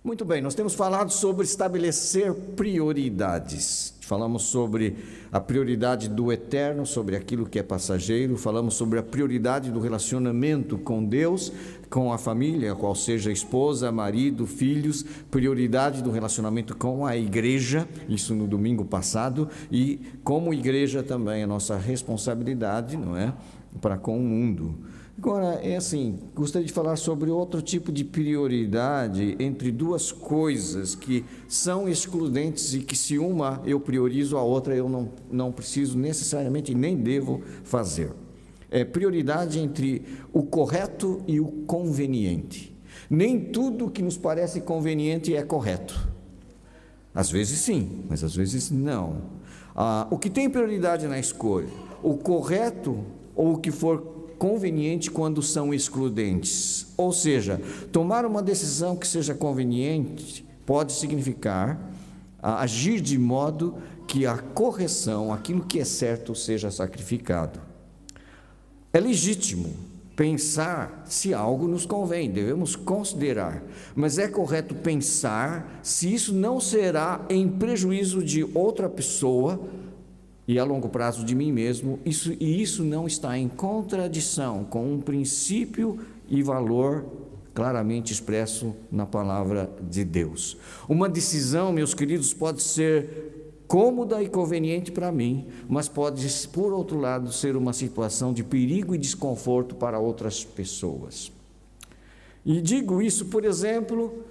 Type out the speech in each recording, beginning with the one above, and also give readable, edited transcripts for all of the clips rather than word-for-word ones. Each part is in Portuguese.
Muito bem, nós temos falado sobre estabelecer prioridades. Falamos sobre a prioridade do eterno, sobre aquilo que é passageiro. Falamos sobre a prioridade do relacionamento com Deus, com a família, qual seja esposa, marido, filhos. Prioridade do relacionamento com a igreja, isso no domingo passado. E como igreja também a nossa responsabilidade, não é? Para com o mundo. Agora, gostaria de falar sobre outro tipo de prioridade entre duas coisas que são excludentes e que se uma eu priorizo, a outra eu não preciso necessariamente nem devo fazer. É prioridade entre o correto e o conveniente. Nem tudo que nos parece conveniente é correto. Às vezes sim, mas às vezes não. O que tem prioridade na escolha? O correto ou o que for conveniente quando são excludentes. Ou seja, tomar uma decisão que seja conveniente pode significar agir de modo que a correção, aquilo que é certo, seja sacrificado. É legítimo pensar se algo nos convém, devemos considerar, mas é correto pensar se isso não será em prejuízo de outra pessoa e a longo prazo de mim mesmo, isso não está em contradição com um princípio e valor claramente expresso na palavra de Deus. Uma decisão, meus queridos, pode ser cômoda e conveniente para mim, mas pode, por outro lado, ser uma situação de perigo e desconforto para outras pessoas. E digo isso, por exemplo,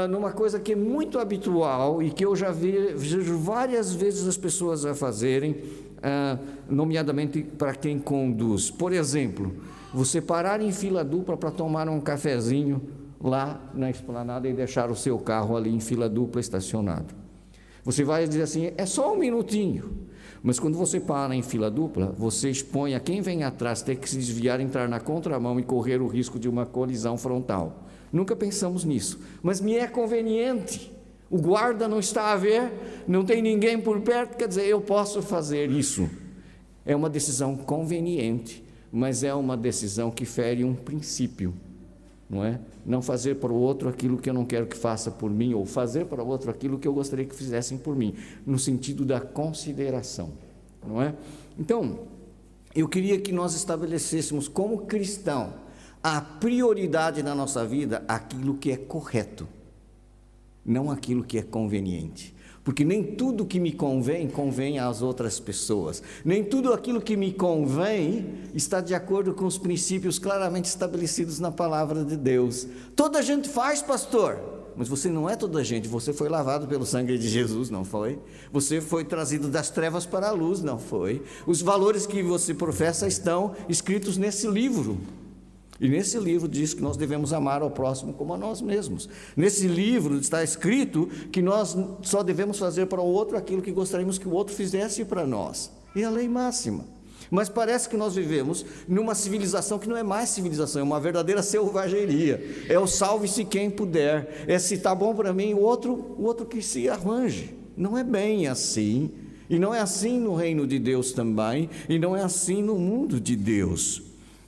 numa coisa que é muito habitual e que eu já vejo várias vezes as pessoas a fazerem, nomeadamente para quem conduz. Por exemplo, você parar em fila dupla para tomar um cafezinho lá na esplanada e deixar o seu carro ali em fila dupla estacionado. Você vai dizer assim, é só um minutinho. Mas quando você para em fila dupla, você expõe a quem vem atrás ter que se desviar, entrar na contramão e correr o risco de uma colisão frontal. Nunca pensamos nisso, mas me é conveniente. O guarda não está a ver, não tem ninguém por perto, quer dizer, eu posso fazer isso. É uma decisão conveniente, mas é uma decisão que fere um princípio, não é? Não fazer para o outro aquilo que eu não quero que faça por mim, ou fazer para o outro aquilo que eu gostaria que fizessem por mim, no sentido da consideração, não é? Então, eu queria que nós estabelecêssemos como cristão a prioridade na nossa vida, aquilo que é correto, não aquilo que é conveniente. Porque nem tudo que me convém às outras pessoas. Nem tudo aquilo que me convém está de acordo com os princípios claramente estabelecidos na palavra de Deus. Toda gente faz, pastor, mas você não é toda gente. Você foi lavado pelo sangue de Jesus, não foi? Você foi trazido das trevas para a luz, não foi? Os valores que você professa estão escritos nesse livro. E nesse livro diz que nós devemos amar ao próximo como a nós mesmos. Nesse livro está escrito que nós só devemos fazer para o outro aquilo que gostaríamos que o outro fizesse para nós. É a lei máxima. Mas parece que nós vivemos numa civilização que não é mais civilização, é uma verdadeira selvageria. É o salve-se quem puder. É se está bom para mim, o outro que se arranje. Não é bem assim. E não é assim no reino de Deus também. E não é assim no mundo de Deus.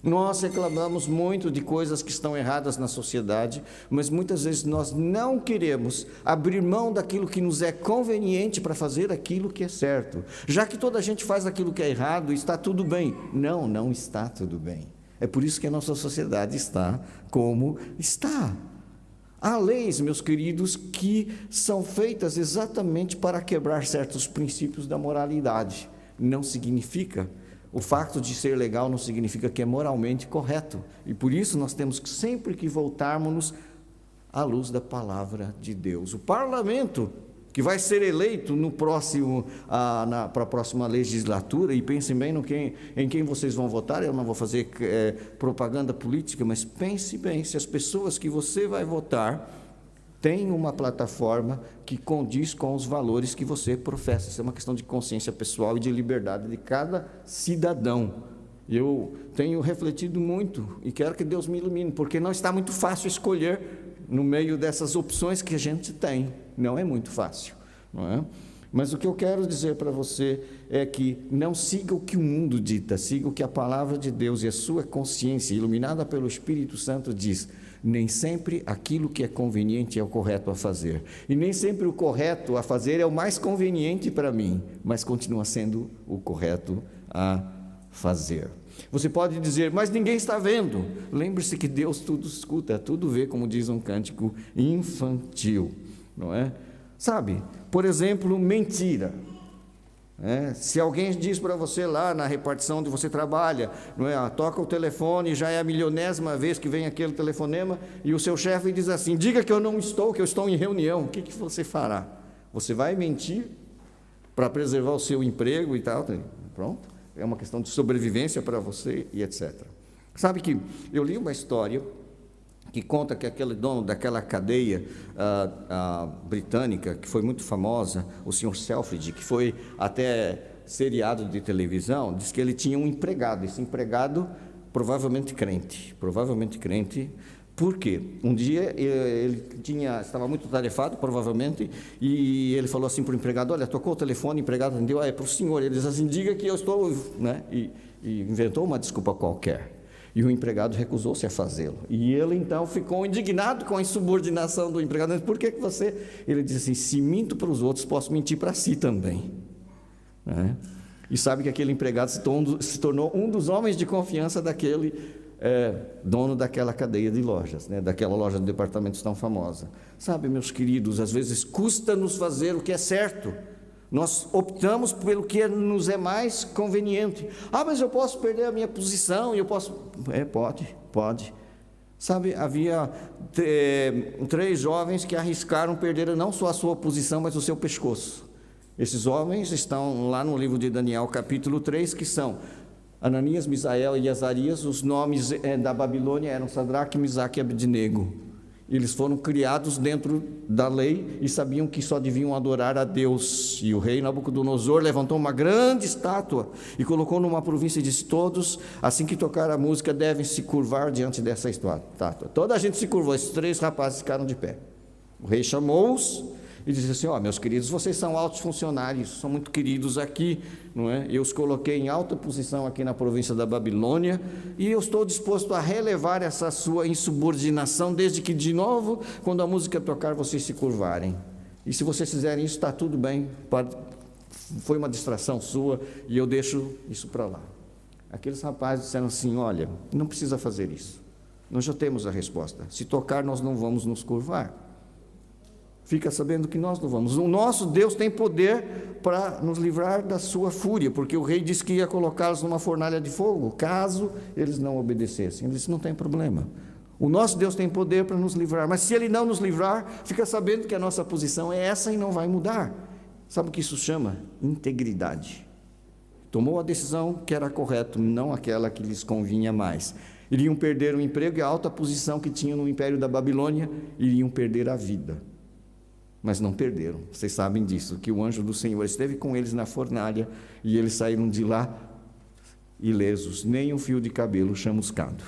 Nós reclamamos muito de coisas que estão erradas na sociedade, mas muitas vezes nós não queremos abrir mão daquilo que nos é conveniente para fazer aquilo que é certo. Já que toda a gente faz aquilo que é errado, está tudo bem. Não, não está tudo bem. É por isso que a nossa sociedade está como está. Há leis, meus queridos, que são feitas exatamente para quebrar certos princípios da moralidade. Não significa... O fato de ser legal não significa que é moralmente correto. E por isso nós temos que sempre que voltarmos à luz da palavra de Deus. O parlamento que vai ser eleito no próximo, para a próxima legislatura, e pensem bem em quem vocês vão votar. Eu não vou fazer propaganda política, mas pense bem, se as pessoas que você vai votar tem uma plataforma que condiz com os valores que você professa. Isso é uma questão de consciência pessoal e de liberdade de cada cidadão. Eu tenho refletido muito e quero que Deus me ilumine, porque não está muito fácil escolher no meio dessas opções que a gente tem. Não é muito fácil, não é? Mas o que eu quero dizer para você é que não siga o que o mundo dita, siga o que a palavra de Deus e a sua consciência, iluminada pelo Espírito Santo, diz. Nem sempre aquilo que é conveniente é o correto a fazer. E nem sempre o correto a fazer é o mais conveniente para mim, mas continua sendo o correto a fazer. Você pode dizer, mas ninguém está vendo. Lembre-se que Deus tudo escuta, tudo vê, como diz um cântico infantil, não é? Sabe, por exemplo, mentira. Se alguém diz para você lá na repartição onde você trabalha, não é? Toca o telefone, já é a milionésima vez que vem aquele telefonema, e o seu chefe diz assim, diga que eu não estou, que eu estou em reunião. O que você fará? Você vai mentir para preservar o seu emprego e tal? Pronto, é uma questão de sobrevivência para você e etc. Sabe que eu li uma história que conta que aquele dono daquela cadeia britânica, que foi muito famosa, o Sr. Selfridge, que foi até seriado de televisão, diz que ele tinha um empregado, esse empregado provavelmente crente, por quê? Um dia ele estava muito tarefado, provavelmente, e ele falou assim para o empregado, olha, tocou o telefone, o empregado atendeu, é para o senhor, ele diz assim, diga que eu estou, né? E inventou uma desculpa qualquer. E o empregado recusou-se a fazê-lo. E ele, então, ficou indignado com a insubordinação do empregado. Por que você... Ele disse assim, se minto para os outros, posso mentir para si também. E sabe que aquele empregado se tornou um dos homens de confiança daquele dono daquela cadeia de lojas, né? Daquela loja de departamentos tão famosa. Sabe, meus queridos, às vezes custa-nos fazer o que é certo. Nós optamos pelo que nos é mais conveniente. Mas eu posso perder a minha posição, eu posso... Pode. Sabe, havia 3 jovens que arriscaram perder não só a sua posição, mas o seu pescoço. Esses homens estão lá no livro de Daniel, capítulo 3, que são Ananias, Misael e Azarias. Os nomes da Babilônia eram Sadraque, Misaque e Abednego. Eles foram criados dentro da lei e sabiam que só deviam adorar a Deus. E o rei Nabucodonosor levantou uma grande estátua e colocou numa província e disse, todos, assim que tocar a música, devem se curvar diante dessa estátua. Toda a gente se curvou, esses 3 rapazes ficaram de pé. O rei chamou-os e disse assim, meus queridos, vocês são altos funcionários, são muito queridos aqui, não é? Eu os coloquei em alta posição aqui na província da Babilônia, e eu estou disposto a relevar essa sua insubordinação, desde que, de novo, quando a música tocar, vocês se curvarem. E se vocês fizerem isso, está tudo bem, foi uma distração sua, e eu deixo isso para lá. Aqueles rapazes disseram assim, olha, não precisa fazer isso, nós já temos a resposta, se tocar nós não vamos nos curvar. Fica sabendo que nós não vamos. O nosso Deus tem poder para nos livrar da sua fúria, porque o rei disse que ia colocá-los numa fornalha de fogo, caso eles não obedecessem. Ele disse, não tem problema. O nosso Deus tem poder para nos livrar, mas se Ele não nos livrar, fica sabendo que a nossa posição é essa e não vai mudar. Sabe o que isso chama? Integridade. Tomou a decisão que era correta, não aquela que lhes convinha mais. Iriam perder o emprego e a alta posição que tinham no império da Babilônia, iriam perder a vida. Mas não perderam, vocês sabem disso, que o anjo do Senhor esteve com eles na fornalha e eles saíram de lá ilesos, nem um fio de cabelo chamuscado.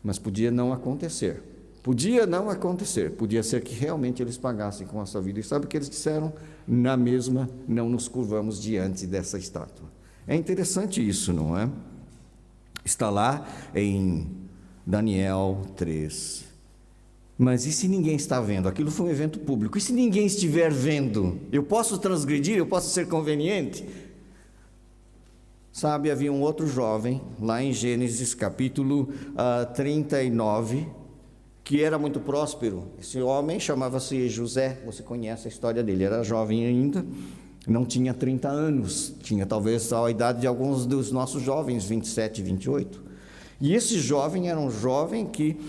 Mas podia não acontecer, podia ser que realmente eles pagassem com a sua vida. E sabe o que eles disseram? Na mesma, não nos curvamos diante dessa estátua. É interessante isso, não é? Está lá em Daniel 3. Mas e se ninguém está vendo? Aquilo foi um evento público. E se ninguém estiver vendo? Eu posso transgredir? Eu posso ser conveniente? Sabe, havia um outro jovem, lá em Gênesis capítulo 39, que era muito próspero. Esse homem chamava-se José, você conhece a história dele, era jovem ainda, não tinha 30 anos, tinha talvez a idade de alguns dos nossos jovens, 27, 28. E esse jovem era um jovem que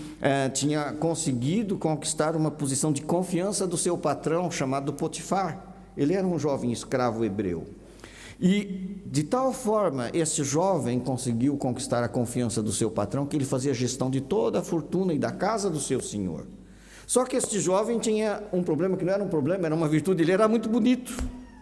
tinha conseguido conquistar uma posição de confiança do seu patrão, chamado Potifar. Ele era um jovem escravo hebreu. E, de tal forma, esse jovem conseguiu conquistar a confiança do seu patrão, que ele fazia gestão de toda a fortuna e da casa do seu senhor. Só que este jovem tinha um problema, que não era um problema, era uma virtude, ele era muito bonito.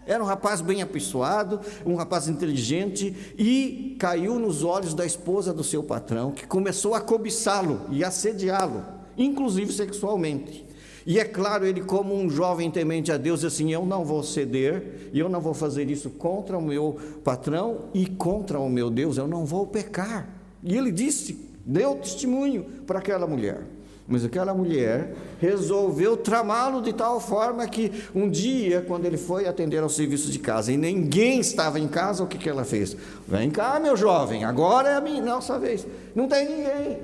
Era um rapaz bem apessoado, um rapaz inteligente, e caiu nos olhos da esposa do seu patrão, que começou a cobiçá-lo e assediá-lo, inclusive sexualmente. E é claro, ele, como um jovem temente a Deus, assim, eu não vou ceder, e eu não vou fazer isso contra o meu patrão e contra o meu Deus, eu não vou pecar. E ele disse, deu testemunho para aquela mulher. Mas aquela mulher resolveu tramá-lo de tal forma que um dia, quando ele foi atender ao serviço de casa e ninguém estava em casa, o que ela fez? Vem cá, meu jovem, agora é a minha nossa vez. Não tem ninguém.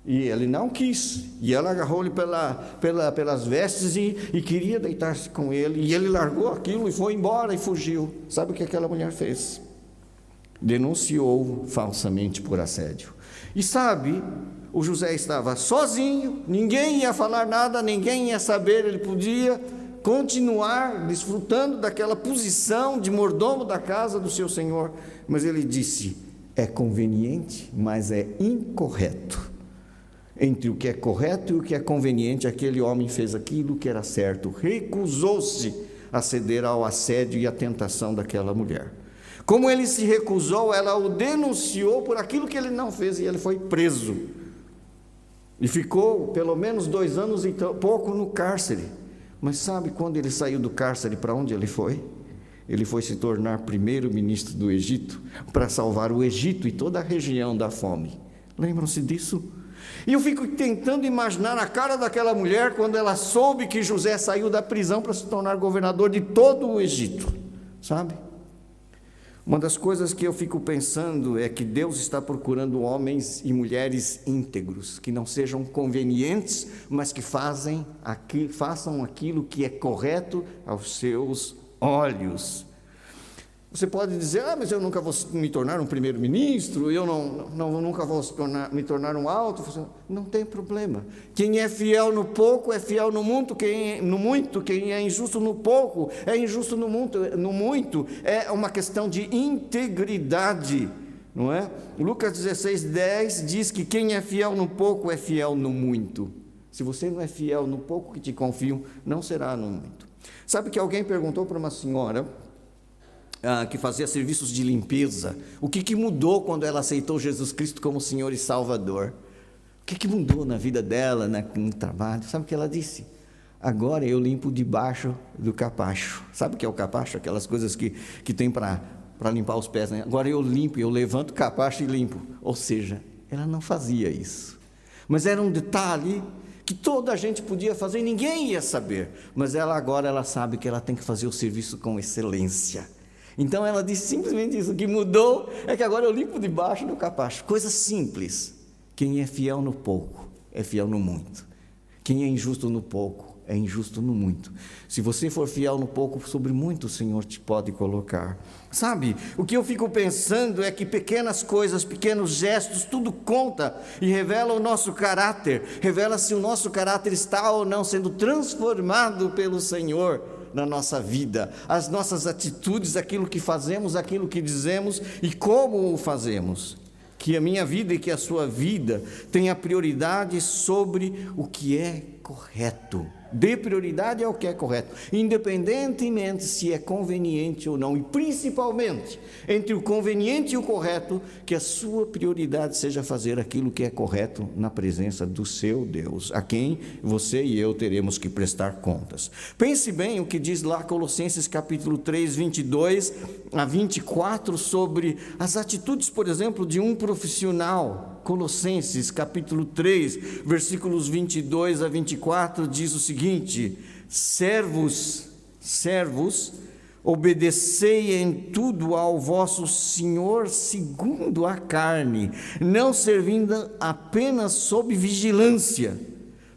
E ele não quis. E ela agarrou-lhe pelas vestes e queria deitar-se com ele. E ele largou aquilo e foi embora e fugiu. Sabe o que aquela mulher fez? Denunciou falsamente por assédio. E sabe, o José estava sozinho, ninguém ia falar nada, ninguém ia saber, ele podia continuar desfrutando daquela posição de mordomo da casa do seu senhor, mas ele disse: é conveniente, mas é incorreto. Entre o que é correto e o que é conveniente, aquele homem fez aquilo que era certo, recusou-se a ceder ao assédio e à tentação daquela mulher. Como ele se recusou, ela o denunciou por aquilo que ele não fez e ele foi preso. E ficou pelo menos 2 anos e pouco no cárcere. Mas sabe quando ele saiu do cárcere, para onde ele foi? Ele foi se tornar primeiro-ministro do Egito, para salvar o Egito e toda a região da fome. Lembram-se disso? E eu fico tentando imaginar a cara daquela mulher quando ela soube que José saiu da prisão para se tornar governador de todo o Egito, sabe? Uma das coisas que eu fico pensando é que Deus está procurando homens e mulheres íntegros, que não sejam convenientes, mas que façam aquilo que é correto aos seus olhos. Você pode dizer: mas eu nunca vou me tornar um primeiro-ministro, eu nunca vou me tornar um alto. Não tem problema. Quem é fiel no pouco é fiel no muito. Quem é injusto no pouco é injusto no muito. É uma questão de integridade, não é? Lucas 16:10 diz que quem é fiel no pouco é fiel no muito. Se você não é fiel no pouco que te confiam, não será no muito. Sabe que alguém perguntou para uma senhora que fazia serviços de limpeza, o que mudou quando ela aceitou Jesus Cristo como Senhor e Salvador? O que mudou na vida dela, no trabalho? Sabe o que ela disse? Agora eu limpo debaixo do capacho. Sabe o que é o capacho? Aquelas coisas que tem para limpar os pés, né? Agora eu limpo, eu levanto o capacho e limpo. Ou seja, ela não fazia isso, mas era um detalhe que toda a gente podia fazer e ninguém ia saber, mas agora ela sabe que ela tem que fazer o serviço com excelência. Então ela disse simplesmente isso: o que mudou é que agora eu limpo debaixo do capacho. Coisa simples. Quem é fiel no pouco é fiel no muito. Quem é injusto no pouco é injusto no muito. Se você for fiel no pouco, sobre muito o Senhor te pode colocar. Sabe, o que eu fico pensando é que pequenas coisas, pequenos gestos, tudo conta e revela o nosso caráter. Revela se o nosso caráter está ou não sendo transformado pelo Senhor na nossa vida, as nossas atitudes, aquilo que fazemos, aquilo que dizemos e como o fazemos. Que a minha vida e que a sua vida tenha prioridade sobre o que é correto. Dê prioridade ao que é correto, independentemente se é conveniente ou não, e principalmente entre o conveniente e o correto, que a sua prioridade seja fazer aquilo que é correto na presença do seu Deus, a quem você e eu teremos que prestar contas. Pense bem o que diz lá Colossenses capítulo 3, 22 a 24, sobre as atitudes, por exemplo, de um profissional. Colossenses capítulo 3, versículos 22 a 24, diz o seguinte: servos, obedecei em tudo ao vosso Senhor segundo a carne, não servindo apenas sob vigilância,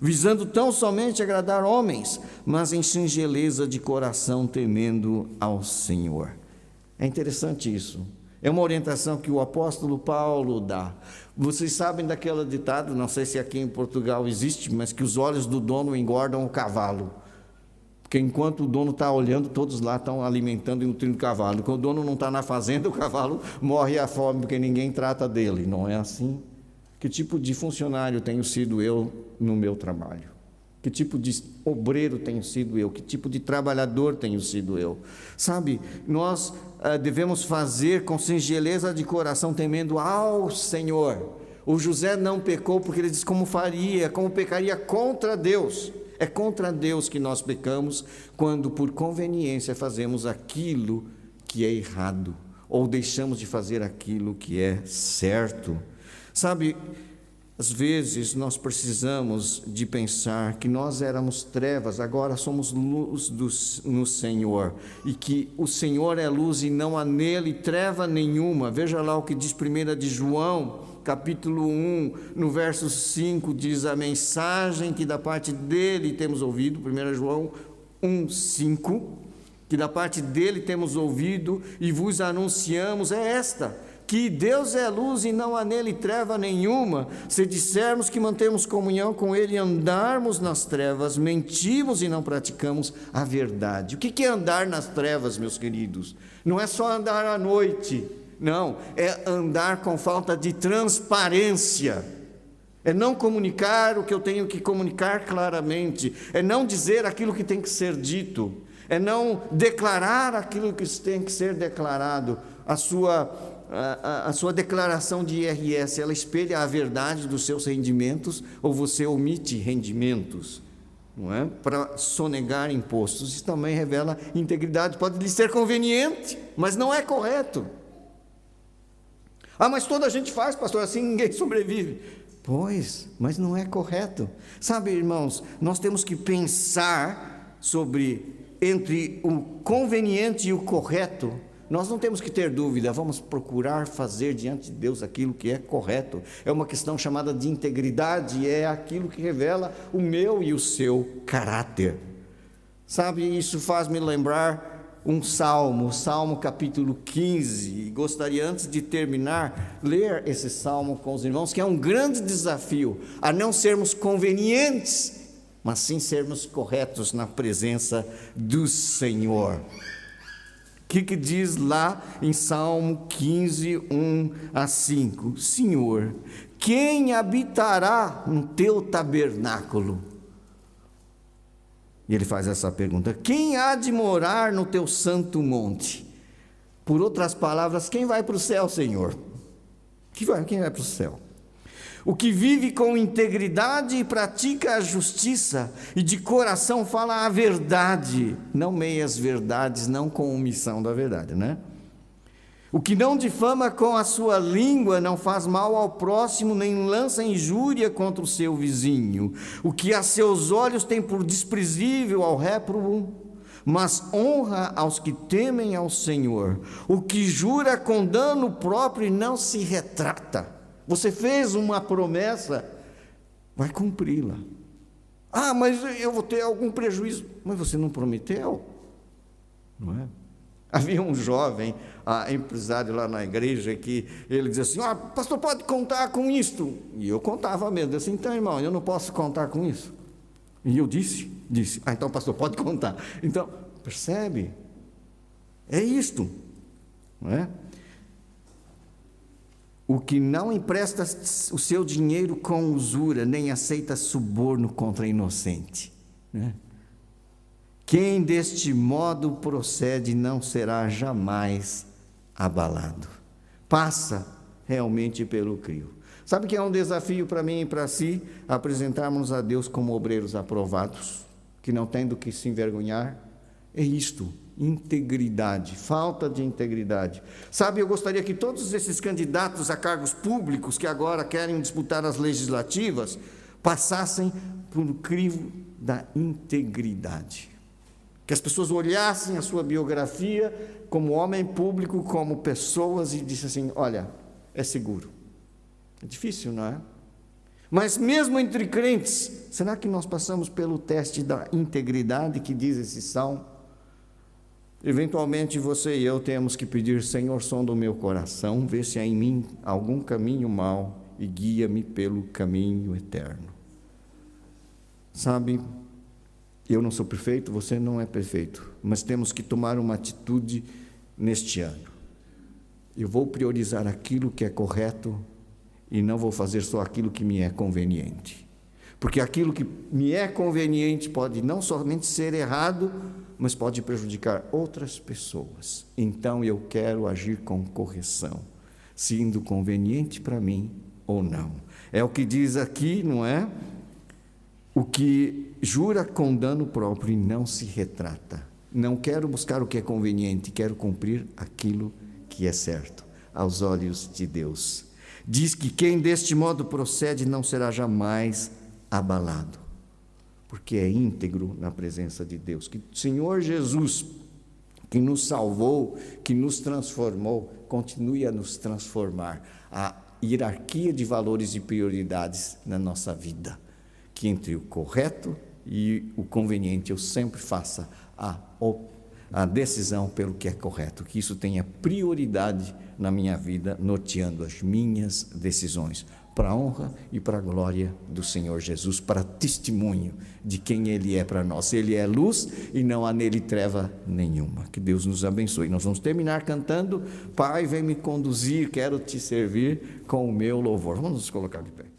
visando tão somente agradar homens, mas em singeleza de coração, temendo ao Senhor. É interessante isso. É uma orientação que o apóstolo Paulo dá. Vocês sabem daquele ditado, não sei se aqui em Portugal existe, mas que os olhos do dono engordam o cavalo. Porque enquanto o dono está olhando, todos lá estão alimentando e nutrindo o cavalo. Quando o dono não está na fazenda, o cavalo morre à fome, porque ninguém trata dele. Não é assim? Que tipo de funcionário tenho sido eu no meu trabalho? Que tipo de obreiro tenho sido eu? Que tipo de trabalhador tenho sido eu? Sabe, nós devemos fazer com singeleza de coração, temendo ao Senhor. O José não pecou porque ele disse como pecaria contra Deus. É contra Deus que nós pecamos quando por conveniência fazemos aquilo que é errado, ou deixamos de fazer aquilo que é certo. Sabe, Às vezes nós precisamos de pensar que nós éramos trevas, agora somos luz no Senhor, e que o Senhor é luz e não há nele treva nenhuma. Veja lá o que diz 1 de João, capítulo 1, no verso 5, diz: a mensagem que da parte dele temos ouvido, 1 João 1, 5, que da parte dele temos ouvido e vos anunciamos, é esta: que Deus é luz e não há nele treva nenhuma. Se dissermos que mantemos comunhão com ele e andarmos nas trevas, mentimos e não praticamos a verdade. O que é andar nas trevas, meus queridos? Não é só andar à noite, não, é andar com falta de transparência, é não comunicar o que eu tenho que comunicar claramente, é não dizer aquilo que tem que ser dito, é não declarar aquilo que tem que ser declarado. A sua declaração de IRS, ela espelha a verdade dos seus rendimentos, ou você omite rendimentos, não é? Para sonegar impostos. Isso também revela integridade. Pode lhe ser conveniente, mas não é correto. Mas toda a gente faz, pastor, assim ninguém sobrevive. Pois, mas não é correto. Sabe, irmãos, nós temos que pensar entre o conveniente e o correto. Nós não temos que ter dúvida, vamos procurar fazer diante de Deus aquilo que é correto. É uma questão chamada de integridade, é aquilo que revela o meu e o seu caráter. Sabe, isso faz me lembrar um salmo, Salmo capítulo 15, e gostaria, antes de terminar, ler esse salmo com os irmãos, que é um grande desafio, a não sermos convenientes, mas sim sermos corretos na presença do Senhor. O que diz lá em Salmo 15, 1 a 5? Senhor, quem habitará no teu tabernáculo? E ele faz essa pergunta: quem há de morar no teu santo monte? Por outras palavras, quem vai para o céu, Senhor? Quem vai para o céu? O que vive com integridade e pratica a justiça, e de coração fala a verdade, não meias verdades, não com omissão da verdade, né? O que não difama com a sua língua, não faz mal ao próximo, nem lança injúria contra o seu vizinho. O que a seus olhos tem por desprezível ao réprobo, mas honra aos que temem ao Senhor. O que jura com dano próprio e não se retrata. Você fez uma promessa, vai cumpri-la. Mas eu vou ter algum prejuízo. Mas você não prometeu, não é? Havia um jovem empresário lá na igreja que ele dizia assim: pastor, pode contar com isto. E eu contava mesmo. Eu disse: então, irmão, eu não posso contar com isso. E eu disse, então, pastor, pode contar. Então, percebe? É isto, não é? O que não empresta o seu dinheiro com usura, nem aceita suborno contra inocente, né? Quem deste modo procede não será jamais abalado. Passa realmente pelo crivo. Sabe que é um desafio para mim e para si, apresentarmos a Deus como obreiros aprovados, que não tem do que se envergonhar? É isto. Integridade, falta de integridade. Sabe, eu gostaria que todos esses candidatos a cargos públicos que agora querem disputar as legislativas passassem por um crivo da integridade. Que as pessoas olhassem a sua biografia como homem público, como pessoas, e dissessem assim: olha, é seguro. É difícil, não é? Mas mesmo entre crentes, será que nós passamos pelo teste da integridade que diz esse salmo? Eventualmente você e eu temos que pedir: Senhor, sonda o meu coração, vê se há em mim algum caminho mau e guia-me pelo caminho eterno. Sabe, eu não sou perfeito, você não é perfeito, mas temos que tomar uma atitude neste ano. Eu vou priorizar aquilo que é correto e não vou fazer só aquilo que me é conveniente. Porque aquilo que me é conveniente pode não somente ser errado, mas pode prejudicar outras pessoas. Então eu quero agir com correção, sendo conveniente para mim ou não. É o que diz aqui, não é? O que jura com dano próprio e não se retrata. Não quero buscar o que é conveniente, quero cumprir aquilo que é certo aos olhos de Deus. diz que quem deste modo procede não será jamais abalado, porque é íntegro na presença de Deus. Que o Senhor Jesus, que nos salvou, que nos transformou, continue a nos transformar, a hierarquia de valores e prioridades na nossa vida, que entre o correto e o conveniente eu sempre faça a decisão pelo que é correto, que isso tenha prioridade na minha vida, norteando as minhas decisões, para a honra e para a glória do Senhor Jesus, para testemunho de quem Ele é para nós. Ele é luz e não há nele treva nenhuma. Que Deus nos abençoe. Nós vamos terminar cantando Pai, vem me conduzir, quero te servir com o meu louvor. Vamos nos colocar de pé.